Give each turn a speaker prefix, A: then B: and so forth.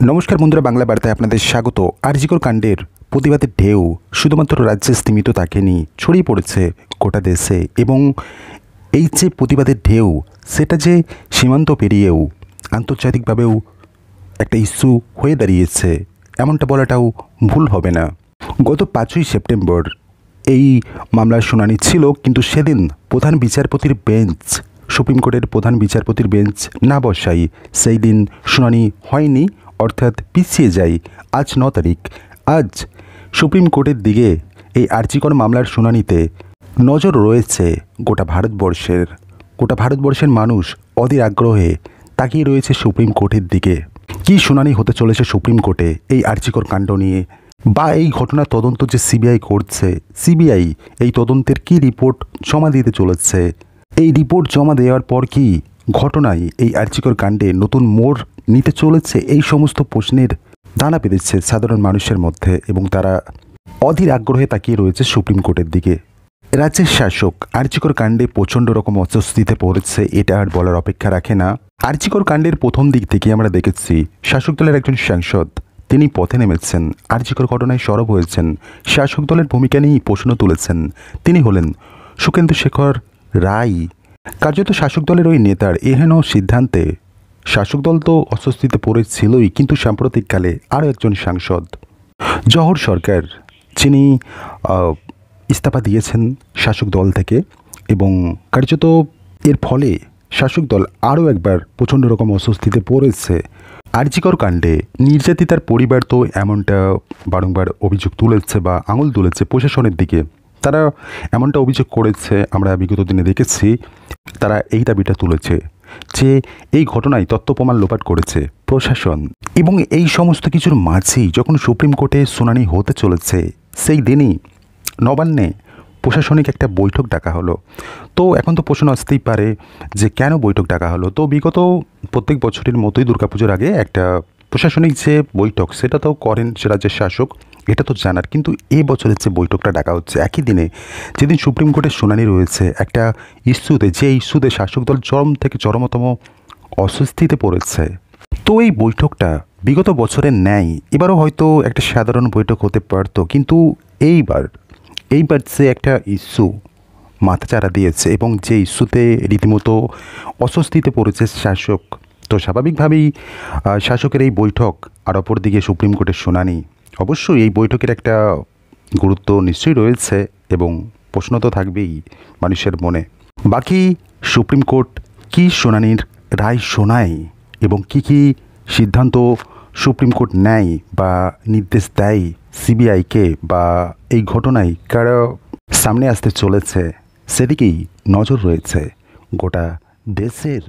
A: নমস্কার বন্ধুরা, বাংলা বার্তায় আপনাদের স্বাগত। আরজিকর কাণ্ডের প্রতিবাদের ঢেউ শুধুমাত্র রাজ্যে সীমিত থাকেনি, ছড়িয়ে পড়েছে গোটা দেশে। এবং এই যে প্রতিবাদের ঢেউ, সেটা যে সীমান্ত পেরিয়েও আন্তর্জাতিকভাবেও একটা ইস্যু হয়ে দাঁড়িয়েছে, এমনটা বলাটাও ভুল হবে না। গত 5ই সেপ্টেম্বর এই মামলার শুনানি ছিল, কিন্তু সেদিন প্রধান বিচারপতির বেঞ্চ, সুপ্রিম কোর্টের প্রধান বিচারপতির বেঞ্চ না বসাই সেই দিন শুনানি হয়নি, অর্থাৎ পিছিয়ে যায় আজ 9 তারিখ। আজ সুপ্রিম কোর্টের দিকে এই আরজিকর মামলার শুনানিতে নজর রয়েছে গোটা ভারতবর্ষের মানুষ অধীর আগ্রহে তাকিয়ে রয়েছে সুপ্রিম কোর্টের দিকে। কি শুনানি হতে চলেছে সুপ্রিম কোর্টে এই আরজিকর কাণ্ড নিয়ে, বা এই ঘটনার তদন্ত যে সিবিআই করছে, সিবিআই এই তদন্তের কি রিপোর্ট জমা দিতে চলেছে, এই রিপোর্ট জমা দেওয়ার পর কি ঘটনায় এই আরজিকর কাণ্ডে নতুন মোড় নিতে চলেছে, এই সমস্ত প্রশ্নের দানা পেতেছে সাধারণ মানুষের মধ্যে, এবং তারা অধীর আগ্রহে তাকিয়ে রয়েছে সুপ্রিম কোর্টের দিকে। রাজ্যের শাসক আরজিকর কাণ্ডে প্রচণ্ড রকম অস্বস্তিতে পড়েছে, এটা আর বলার অপেক্ষা রাখে না। আরজিকর কাণ্ডের প্রথম দিক থেকে আমরা দেখেছি শাসক দলের একজন সাংসদ তিনি পথে নেমেছেন, আরজিকর ঘটনায় সরব হয়েছেন, শাসক দলের ভূমিকা নিয়েই প্রশ্ন তুলেছেন। তিনি হলেন সুখেন্দু শেখর রায়। কার্যত শাসক দলের ওই নেতার এহেন সিদ্ধান্তে শাসক দল তো অস্বস্তিতে পড়েছিলই, কিন্তু সাম্প্রতিককালে আরও একজন সাংসদ জহর সরকার, যিনি ইস্তফা দিয়েছেন শাসক দল থেকে, এবং কার্যত এর ফলে শাসক দল আরও একবার প্রচণ্ড রকম অস্বস্তিতে পড়েছে। আরজিকর কাণ্ডে নির্যাতিতার পরিবার তো এমনটা বারংবার অভিযোগ তুলেছে বা আঙুল তুলেছে প্রশাসনের দিকে। তারা এমনটা অভিযোগ করেছে, আমরা বিগত দিনে দেখেছি, তারা এই দাবিটা তুলেছে যে এই ঘটনায় তথ্য প্রমাণ লোপাট করেছে প্রশাসন। এবং এই সমস্ত কিছুর মাঝেই যখন সুপ্রিম কোর্টে শুনানি হতে চলেছে, সেই দিনই নবান্নে প্রশাসনিক একটা বৈঠক ডাকা হলো। তো এখন তো প্রশ্ন আসতেই পারে যে কেন বৈঠক ডাকা হলো। তো বিগত প্রত্যেক বছরের মতোই দুর্গাপুজোর আগে একটা প্রশাসনিক যে বৈঠক, সেটা তো করেন রাজ্যের শাসক, এটা তো জানার। কিন্তু এই বছরের যে বৈঠকটা ডাকা হচ্ছে একই দিনে, যেদিন সুপ্রিম কোর্টের শুনানি রয়েছে একটা ইস্যুতে, যে ইস্যুতে শাসক দল চরম থেকে চরমতম অস্বস্তিতে পড়েছে। তো এই বৈঠকটা বিগত বছরের ন্যায় এবারও হয়তো একটা সাধারণ বৈঠক হতে পারত, কিন্তু এইবার যে একটা ইস্যু মাথাচাড়া দিয়েছে, এবং যে ইস্যুতে রীতিমতো অস্বস্তিতে পড়েছে শাসক, তো স্বাভাবিকভাবেই শাসকের এই বৈঠক আর অপরদিকে সুপ্রিম কোর্টের শুনানি, অবশ্যই এই বৈঠকের একটা গুরুত্ব নিশ্চয়ই রয়েছে, এবং প্রশ্ন তো থাকবেই মানুষের মনে। বাকি সুপ্রিম কোর্ট কী শুনানির রায় শোনায় এবং কি সিদ্ধান্ত সুপ্রিম কোর্ট নেয় বা নির্দেশ দেয় সিবিআইকে, বা এই ঘটনায় কারা সামনে আসতে চলেছে, সেদিকেই নজর রয়েছে গোটা দেশের।